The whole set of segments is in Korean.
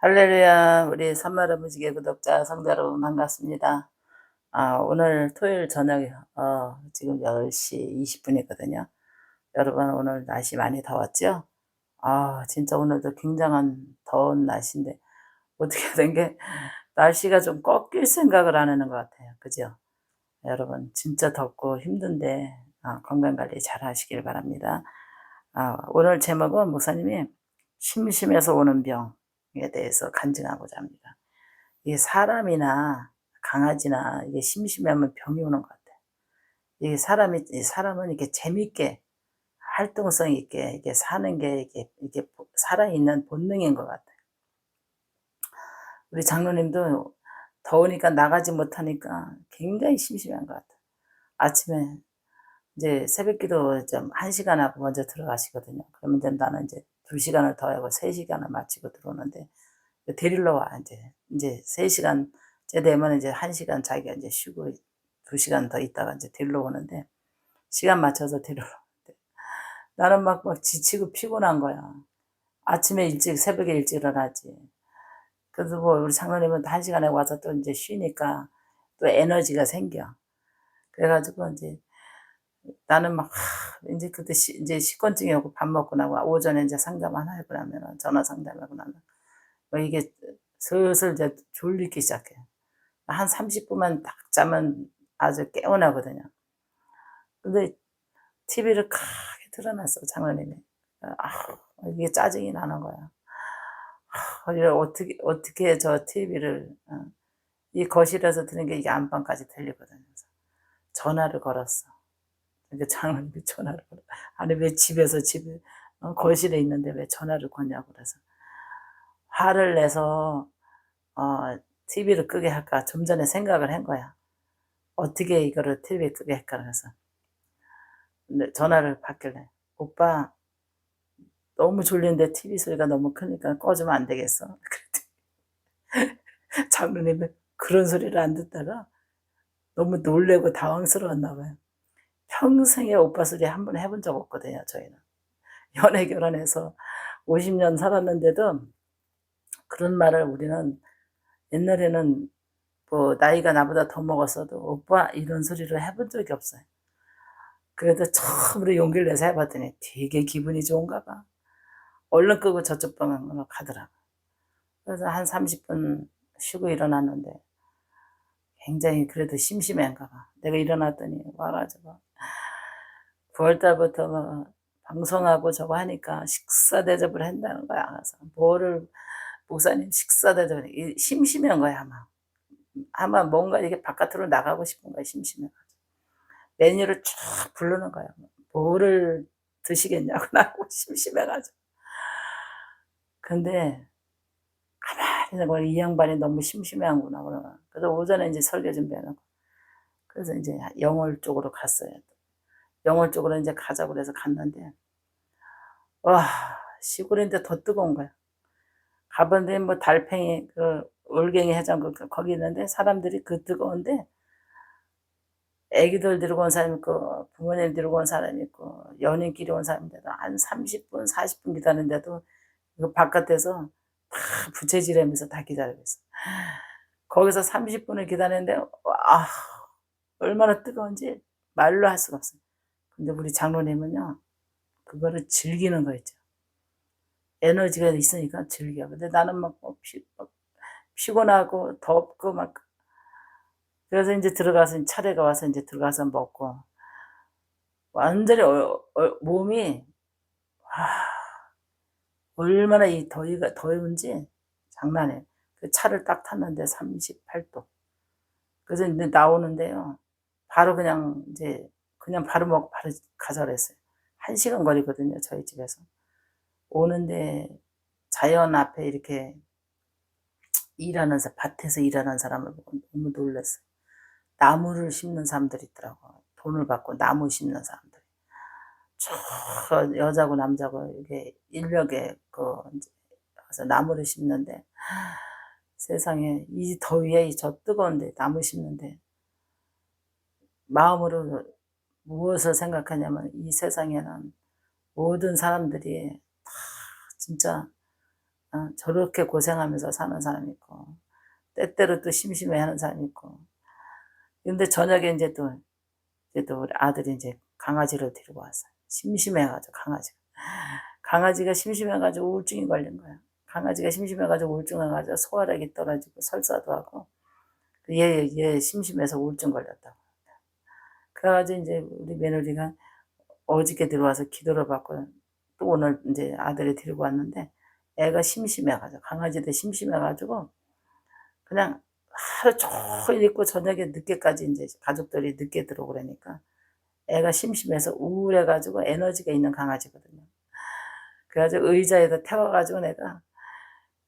할렐루야, 우리 산마루 무지개 구독자 성도 여러분 반갑습니다. 오늘 토요일 저녁, 지금 10시 20분이거든요. 여러분, 오늘 날씨 많이 더웠죠? 진짜 오늘도 굉장한 더운 날씨인데, 어떻게 된 게, 날씨가 좀 꺾일 생각을 안 하는 것 같아요. 그죠? 여러분, 진짜 덥고 힘든데, 건강 관리 잘 하시길 바랍니다. 오늘 제목은 목사님이 심심해서 오는 병에 대해서 간증하고자 합니다. 이게 사람이나 강아지나 이게 심심하면 병이 오는 것 같아요. 이게 사람은 이렇게 재밌게 활동성 있게 이게 사는 게 이게 살아있는 본능인 것 같아요. 우리 장로님도 더우니까 나가지 못하니까 굉장히 심심한 것 같아요. 아침에 이제 새벽기도 좀 1시간 하고 먼저 들어가시거든요. 그러면 이제 나는 이제 2시간을 더 하고 3시간을 마치고 들어오는데 데리러 와. 이제 3시간째 되면 이제 1시간 자기가 이제 쉬고 2시간 더 있다가 이제 데리러 오는데 시간 맞춰서 데리러 오는데 나는 막 지치고 피곤한 거야. 아침에 일찍 새벽에 일찍 일어나지. 그래서 뭐 우리 장로님은 1시간에 와서 또 이제 쉬니까 또 에너지가 생겨. 그래 가지고 이제 나는 막 인제 그때 이제 식곤증이 오고 밥 먹고 나고 오전에 인제 상담 하나 하고 나면은 전화 상담하고 나면 이게 슬슬 이제 졸리기 시작해요. 한 30분만 딱 자면 아주 개운하거든요. 근데 TV를 크게 틀어 놨어 장로님이. 이게 짜증이 나는 거야. 이걸 어떻게 저 TV를 이 거실에서 드는 게 이게 안방까지 들리거든요. 그래서 전화를 걸었어. 그러니까 장로님이 전화를 걸어. 아니 왜 집에서 거실에 있는데 왜 전화를 거냐고 그래서 화를 내서 TV를 끄게 할까 좀 전에 생각을 한 거야. 어떻게 이거를 TV에 끄게 할까 그래서 근데 전화를 받길래 "오빠 너무 졸린데 TV 소리가 너무 크니까 꺼주면 안 되겠어?" 그랬더니 장로님은 그런 소리를 안 듣다가 너무 놀라고 당황스러웠나 봐요. 평생에 오빠 소리 한 번 해본 적 없거든요 저희는. 연애 결혼해서 50년 살았는데도 그런 말을 우리는 옛날에는 뭐 나이가 나보다 더 먹었어도 "오빠." 이런 소리를 해본 적이 없어요. 그래도 처음으로 용기를 내서 해 봤더니 되게 기분이 좋은가 봐. 얼른 끄고 저쪽 방으로 가더라고요. 그래서 한 30분 쉬고 일어났는데 굉장히 그래도 심심한가 봐. 내가 일어났더니 와 가지고 9월 달부터 방송하고 저거 하니까 식사 대접을 한다는 거야. 그래서 뭐를 목사님 식사 대접을 심심한 거야 아마. 아마 뭔가 이게 바깥으로 나가고 싶은 거야 심심해 가지고. 메뉴를 쫙 부르는 거야. 뭐를 드시겠냐고 나하고 심심해 가지고. 근데 가만히 생각해 이 양반이 너무 심심해하는구나 그러나. 그래서 오전에 인제 설교 준비해 놓고 그래서 인제 영월 쪽으로 갔어요. 영월 쪽으로 인제 가자고 그래서 갔는데 와 시골인데 더 뜨거운 거야. 가 봤더니 뭐 달팽이 올갱이 해장국 거기 있는데 사람들이 그 뜨거운데 애기들 데리고 온 사람 있고 부모님 데리고 온 사람 있고 연인끼리 온 사람인데도 한 30분 40분 기다리는데도 이거 바깥에서 다 부채질하면서 다 기다리고 있어. 거기서 30분을 기다리는데 와 얼마나 뜨거운지 말로 할 수가 없어요. 근데 우리 장로님은요. 그거를 즐기는 거 있죠. 에너지가 있으니까 즐겨. 근데 나는 막 피곤하고 덥고 막 그래서 인제 들어가서 차례가 와서 인제 들어가서 먹고 완전히 몸이 와 얼마나 이 더위가 더운지 장난 아니에요. 그 차를 딱 탔는데 38 도. 그래서 인제 나오는데요. 바로 그냥 인제 그냥 바로 먹고 바로 가자 그랬어요. 1시간 거리거든요, 저희 집에서. 오는데 자연 앞에 이렇게 밭에서 일하는 사람을 보고 너무 놀랐어요. 나무를 심는 사람들이 있더라고요. 돈을 받고 나무 심는 사람들. 저 여자고 남자고 이게 인력에 인제 가서 나무를 심는데 세상에 이 더위에 저 뜨거운데 나무 심는데 마음으로 무엇을 생각하냐면 이 세상에는 모든 사람들이 다 진짜 저렇게 고생하면서 사는 사람이 있고, 때때로 또 심심해하는 사람이 있고. 근데 저녁에 이제 또 우리 아들이 이제 강아지를 데리고 왔어요. 심심해가지고 강아지가 심심해가지고 우울증이 걸린 거야. 강아지가 심심해가지고 우울증을 가지고 소화력이 떨어지고 설사도 하고, 얘 심심해서 우울증 걸렸다고. 그래가지고 이제 우리 며느리가 어저께 들어와서 기도를 받고 또 오늘 이제 아들이 데리고 왔는데, 애가 심심해가지고, 강아지도 심심해가지고 그냥 하루 종일 있고 저녁에 늦게까지 이제 가족들이 늦게 들어오고 그러니까 애가 심심해서 우울해가지고 에너지가 있는 강아지거든요. 그래가지고 의자에다 태워가지고 내가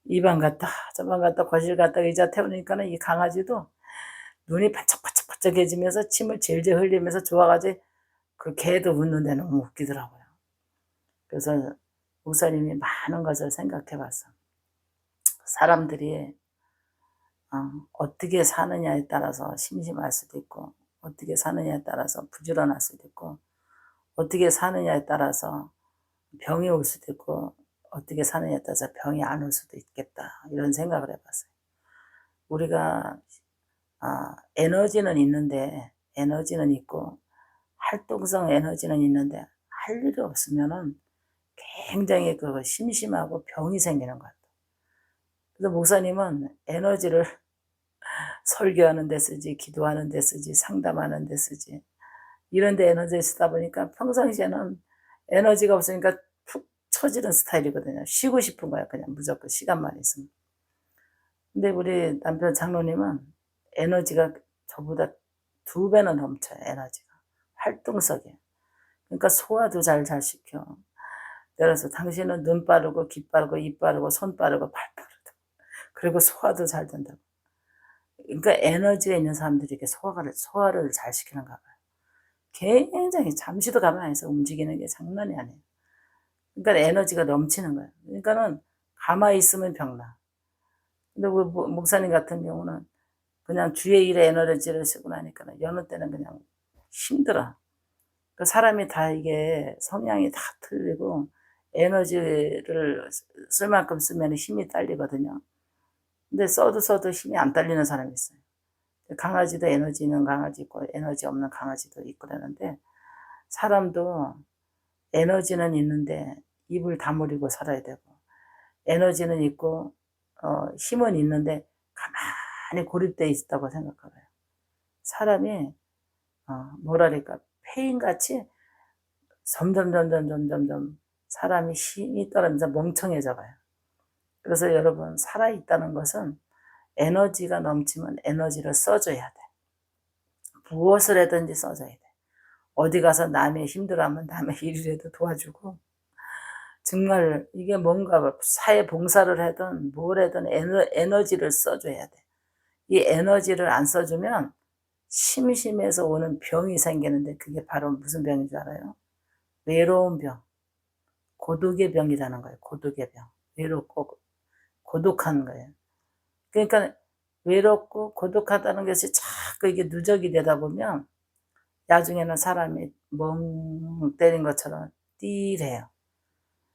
이 방 갔다 저 방 갔다 거실 갔다 의자 태우니까는 이 강아지도 눈이 반짝반짝반짝해지면서 침을 질질 흘리면서 좋아가지고 그 개도 웃는데 너무 웃기더라고요. 그래서 목사님이 많은 것을 생각해 봤어. 사람들이 어떻게 사느냐에 따라서 심심할 수도 있고, 어떻게 사느냐에 따라서 부지런할 수도 있고, 어떻게 사느냐에 따라서 병이 올 수도 있고, 어떻게 사느냐에 따라서 병이 안 올 수도 있겠다, 이런 생각을 해봤어요. 우리가 에너지는 있고 활동성 에너지는 있는데 할 일이 없으면은 굉장히 그 심심하고 병이 생기는 것 같아요. 그래서 목사님은 에너지를 설교하는 데 쓰지, 기도하는 데 쓰지, 상담하는 데 쓰지, 이런 데 에너지를 쓰다 보니까 평상시에는 에너지가 없으니까 푹 처지는 스타일이거든요. 쉬고 싶은 거야, 그냥 무조건 시간만 있으면. 근데 우리 남편 장로님은 에너지가 저보다 2배는 넘쳐요, 에너지가. 활동적이에요. 그러니까 소화도 잘 시켜. 그래서 당신은 눈 빠르고 귀 빠르고 입 빠르고 손 빠르고 발 빠르다. 그리고 소화도 잘 된다고. 그러니까 에너지가 있는 사람들이 소화를 잘 시키는가 봐요. 굉장히 잠시도 가만 안 있어 움직이는 게 장난이 아니에요. 그러니까 에너지가 넘치는 거예요. 그러니까는 가만히 있으면 병나. 근데 우리 목사님 같은 경우는 그냥 주의 일에 에너지를 쓰고 나니까 여느 때는 그냥 힘들어. 그 사람이 다 이게 성향이 다 틀리고 에너지를 쓸 만큼 쓰면 힘이 딸리거든요. 근데 써도 힘이 안 딸리는 사람이 있어요. 강아지도 에너지 있는 강아지 있고 에너지 없는 강아지도 있고 그러는데, 사람도 에너지는 있는데 입을 다물고 살아야 되고, 에너지는 있고 힘은 있는데 가만히 고립되어 있다고 생각해봐요. 사람이 뭐랄까 페인같이 점점 사람이 힘이 떨어지면서 멍청해져 가요. 그래서 여러분, 살아있다는 것은 에너지가 넘치면 에너지를 써줘야 돼. 무엇을 하든지 써줘야 돼. 어디 가서 남의 힘들어하면 남의 일이라도 도와주고, 정말 이게 뭔가 사회 봉사를 하든 뭘 하든 에너지를 써줘야 돼. 이 에너지를 안 써주면 심심해서 오는 병이 생기는데, 그게 바로 무슨 병인 줄 알아요? 외로운 병, 고독의 병이라는 거예요. 고독의 병. 외롭고 고독한 거예요. 그러니까 외롭고 고독하다는 것이 자꾸 이게 누적이 되다 보면 나중에는 사람이 멍 때린 것처럼 띠래요.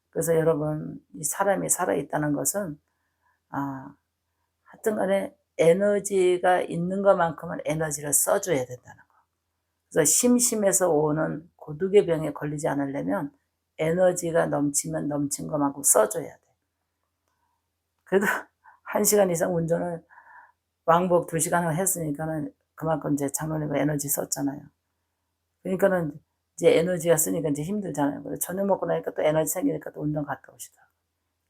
그래서 여러분, 이 사람이 살아있다는 것은 하여튼 간에 에너지가 있는 것만큼은 에너지를 써줘야 된다는 거. 그래서 심심해서 오는 고독의 병에 걸리지 않으려면 에너지가 넘치면 넘친 것만큼 써줘야 돼. 그래도 1시간 이상 운전을 왕복 2시간을 했으니까는 그만큼 이제 장로님과 에너지 썼잖아요. 그러니까는 이제 에너지가 쓰니까 이제 힘들잖아요. 그래서 저녁 먹고 나니까 또 에너지 생기니까 또 운동 갔다 오시더라고요.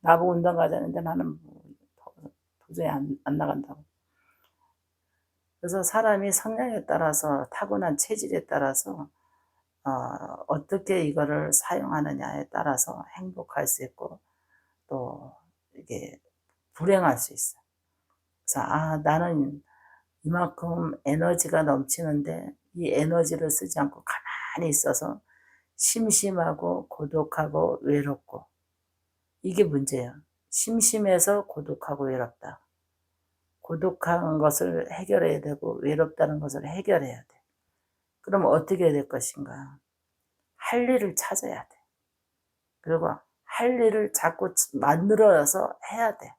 나보고 운동 가자는데 나는 도저히 안 나간다고. 그래서 사람이 성향에 따라서, 타고난 체질에 따라서 어떻게 이거를 사용하느냐에 따라서 행복할 수 있고 또 이게 불행할 수 있어요. 그래서 나는 이만큼 에너지가 넘치는데 이 에너지를 쓰지 않고 가만히 있어서 심심하고 고독하고 외롭고, 이게 문제예요. 심심해서 고독하고 외롭다. 고독한 것을 해결해야 되고 외롭다는 것을 해결해야 돼. 그럼 어떻게 해야 될 것인가? 할 일을 찾아야 돼. 그리고 할 일을 자꾸 만들어서 해야 돼.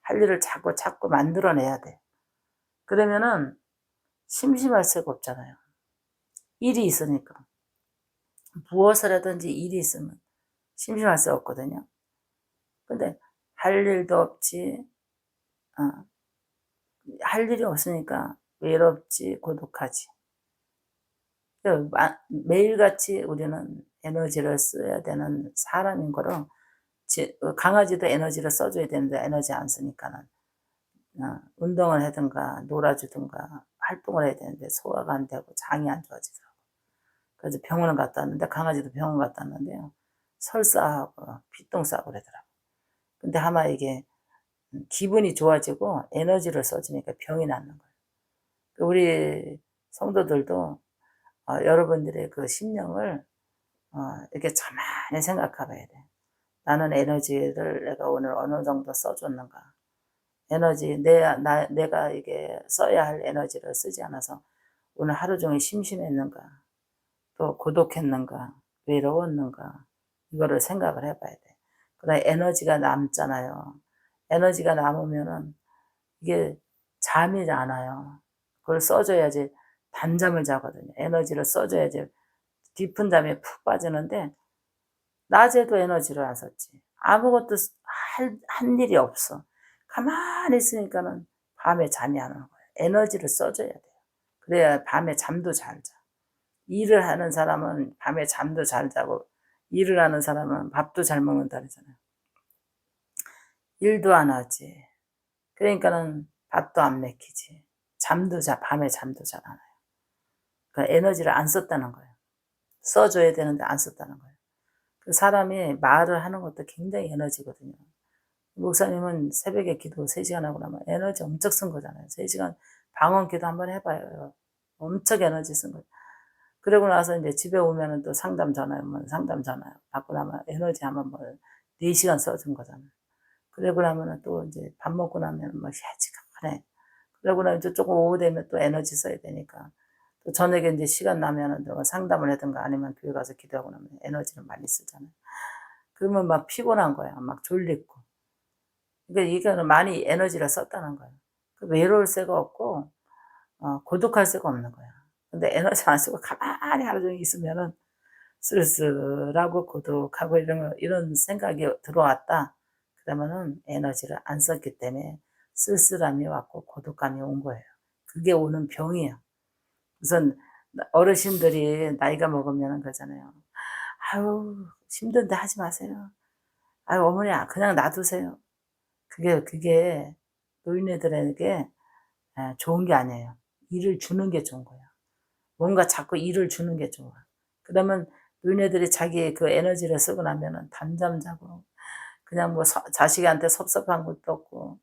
할 일을 자꾸 만들어내야 돼. 그러면은 심심할 새가 없잖아요. 일이 있으니까. 무엇을 하든지 일이 있으면 심심할 새 없거든요. 근데 할 일도 없지, 어, 할 일이 없으니까 외롭지, 고독하지. 매일같이 우리는 에너지를 써야 되는 사람인 거로, 강아지도 에너지를 써줘야 되는데 에너지 안 쓰니까는 운동을 하든가 놀아주든가 활동을 해야 되는데 소화가 안 되고 장이 안 좋아지더라고. 그래서 병원을 갔다 왔는데, 강아지도 병원 갔다 왔는데요, 설사하고 피똥 싸고 그러더라고. 근데 아마 이게 기분이 좋아지고 에너지를 써주니까 병이 낫는 거예요. 우리 성도들도 여러분들의 그 심령을 이렇게 가만히 생각해 봐야 돼. 나는 에너지를 내가 오늘 어느 정도 써줬는가. 에너지, 내가 이게 써야 할 에너지를 쓰지 않아서 오늘 하루 종일 심심했는가, 또 고독했는가, 외로웠는가, 이거를 생각을 해봐야 돼. 그다음에 에너지가 남잖아요. 에너지가 남으면은 이게 잠이 안 와요. 그걸 써줘야지 단잠을 자거든요. 에너지를 써줘야지 깊은 잠에 푹 빠지는데, 낮에도 에너지를 안 썼지. 아무것도 한 일이 없어. 가만히 있으니까는 밤에 잠이 안 오는 거예요. 에너지를 써줘야 돼요. 그래야 밤에 잠도 잘 자. 일을 하는 사람은 밤에 잠도 잘 자고, 일을 하는 사람은 밥도 잘 먹는다 그러잖아요. 일도 안 하지. 그러니까는 밥도 안 먹히지. 밤에 잠도 잘 안 와요. 그러니까 에너지를 안 썼다는 거예요. 써줘야 되는데 안 썼다는 거예요. 그 사람이 말을 하는 것도 굉장히 에너지거든요. 목사님은 새벽에 기도 3시간 하고 나면 에너지 엄청 쓴 거잖아요. 3시간 방언 기도 한번 해봐요. 엄청 에너지 쓴 거예요. 그러고 나서 이제 집에 오면은 또 상담 전화 오면 상담 전화 받고 나면 에너지 한번 4시간 써준 거잖아요. 그러고 나면은 또 이제 밥 먹고 나면 막 해지간해. 그러고 나면 또 조금 오후 되면 또 에너지 써야 되니까, 또 저녁에 이제 시간 나면은 또 상담을 하든가 아니면 교회 가서 기도하고 나면 에너지를 많이 쓰잖아요. 그러면 막 피곤한 거야. 막 졸리고. 그러니까 이거는 많이 에너지를 썼다는 거예요. 외로울 새가 없고, 고독할 새가 없는 거야. 근데 에너지 안 쓰고 가만히 하루 종일 있으면은 쓸쓸하고 고독하고 이런 생각이 들어왔다. 그러면은 에너지를 안 썼기 때문에 쓸쓸함이 왔고 고독감이 온 거예요. 그게 오는 병이에요. 우선 어르신들이 나이가 먹으면 그러잖아요. 아유, 힘든데 하지 마세요. 아유, 어머니, 그냥 놔두세요. 그게 노인네들에게 좋은 게 아니에요. 일을 주는 게 좋은 거예요. 뭔가 자꾸 일을 주는 게 좋아. 그러면 노인네들이 자기의 그 에너지를 쓰고 나면은 단잠 자고, 그냥 자식한테 섭섭한 것도 없고,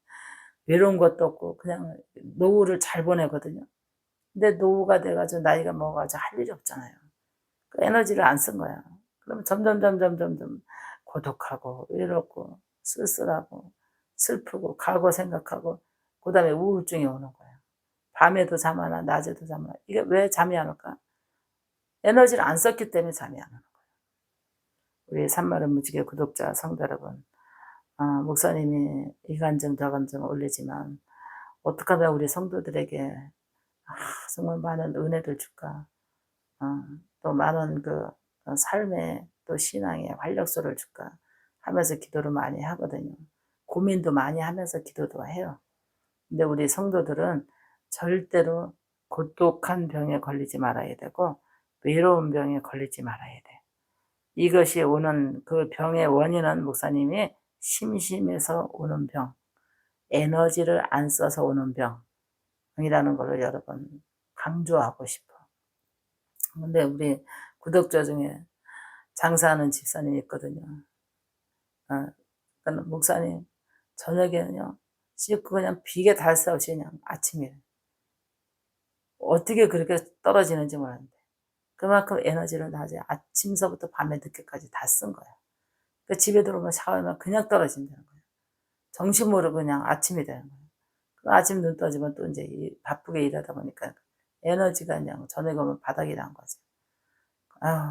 외로운 것도 없고, 그냥 노후를 잘 보내거든요. 근데 노후가 돼가지고 나이가 먹어가지고 할 일이 없잖아요. 그 에너지를 안 쓴 거야. 그러면 점점 고독하고, 외롭고, 쓸쓸하고, 슬프고, 과거 생각하고, 그 다음에 우울증이 오는 거예요. 밤에도 잠 안 와, 낮에도 잠 안 와. 이게 왜 잠이 안 올까? 에너지를 안 썼기 때문에 잠이 안 오는 거예요. 우리 산마른 무지개 구독자 성도 여러분, 목사님이 이간증 저간증 올리지만 어떻게 하면 우리 성도들에게 정말 많은 은혜를 줄까, 또 많은 그 삶의 또 신앙의 활력소를 줄까 하면서 기도를 많이 하거든요. 고민도 많이 하면서 기도도 해요. 근데 우리 성도들은 절대로 고독한 병에 걸리지 말아야 되고 외로운 병에 걸리지 말아야 돼. 이것이 오는 그 병의 원인은 목사님이 심심해서 오는 병, 에너지를 안 써서 오는 병이라는 것을 여러분 강조하고 싶어. 근데 우리 구독자 중에 장사하는 집사님이 있거든요. 그러니까 목사님, 저녁에는요, 씻고 그냥 비계 달새 없이 그냥 아침에 어떻게 그렇게 떨어지는지 몰랐는데 그만큼 에너지를 낮에 아침서부터 밤에 늦게까지 다 쓴 거야. 그러니까 집에 들어오면 샤워하면 그냥 떨어진다는 거예요. 정신 모르고 그냥 아침이 되는 거예요. 그 아침 눈 떠지면 또 이제 바쁘게 일하다 보니까 에너지가 그냥 저녁에 오면 바닥이 난 거지.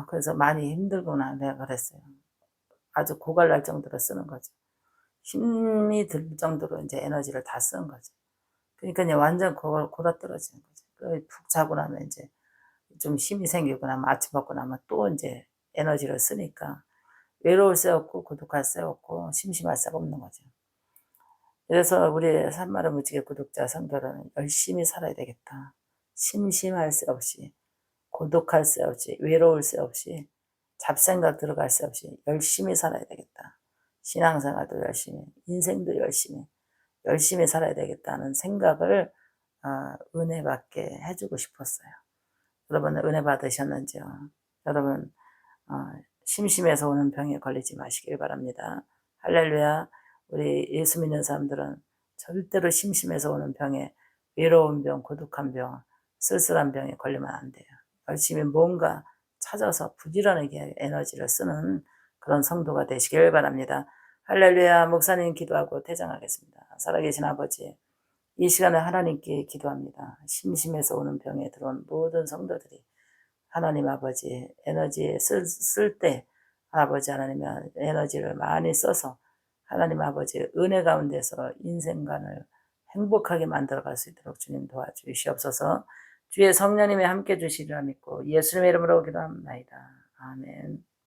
그래서 많이 힘들구나 내가 그랬어요. 아주 고갈날 정도로 쓰는 거죠. 힘이 들 정도로 이제 에너지를 다 쓰는 거죠. 그러니까 이제 완전 골아 떨어지는 거죠. 푹 자고 나면 이제 좀 힘이 생기고 나면 아침 먹고 나면 또 이제 에너지를 쓰니까 외로울 새 없고 고독할 새 없고 심심할 새가 없는 거죠. 그래서 우리 산마루 무지개 구독자 성도는 열심히 살아야 되겠다. 심심할 새 없이, 고독할 새 없이, 외로울 새 없이, 잡생각 들어갈 새 없이 열심히 살아야 되겠다. 신앙생활도 열심히, 인생도 열심히 살아야 되겠다는 생각을 은혜 받게 해주고 싶었어요. 여러분 은혜 받으셨는지요? 여러분 심심해서 오는 병에 걸리지 마시길 바랍니다. 할렐루야. 우리 예수 믿는 사람들은 절대로 심심해서 오는 병에, 외로운 병, 고독한 병, 쓸쓸한 병에 걸리면 안 돼요. 열심히 뭔가 찾아서 부지런하게 에너지를 쓰는 그런 성도가 되시길 바랍니다. 할렐루야. 목사님 기도하고 퇴장하겠습니다. 살아계신 아버지, 이 시간에 하나님께 기도합니다. 심심해서 오는 병에 들어온 모든 성도들이 하나님 아버지 에너지 쓸 때 아버지 하나님의 에너지를 많이 써서 하나님 아버지 은혜 가운데서 인생관을 행복하게 만들어갈 수 있도록 주님 도와주시옵소서. 주의 성령님이 함께 주시리라 믿고 예수님의 이름으로 기도합니다. 아멘.